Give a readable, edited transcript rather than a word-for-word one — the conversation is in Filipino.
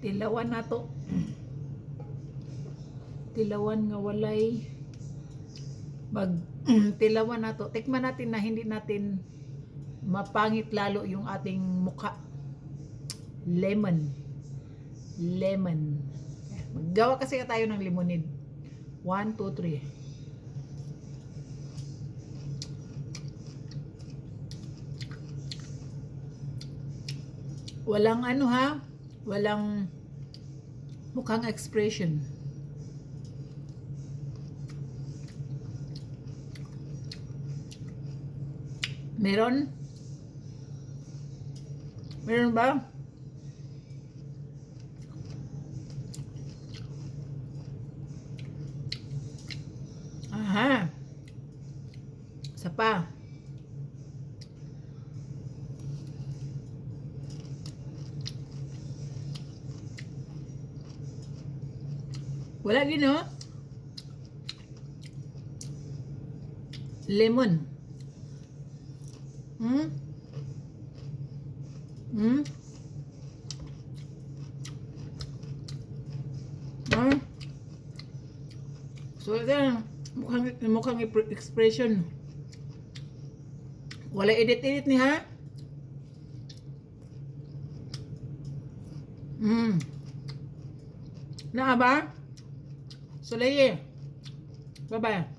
Tilawan na to. Tilawan nga walay mag tilawan na to. Tikman natin na hindi natin mapangit lalo yung ating mukha. Lemon. Lemon. Maggawa kasi tayo ng lemonade. 1, 2, 3. Walang ano ha? Walang mukhang expression. Meron? Meron ba? Aha. Isa pa. Wala din, no? Lemon. Hmm? Hmm? Ah. So, ito, mukhang expression. Wala edit-edit ni ha? Hmm. Naa ba? Soleil. Bye-bye.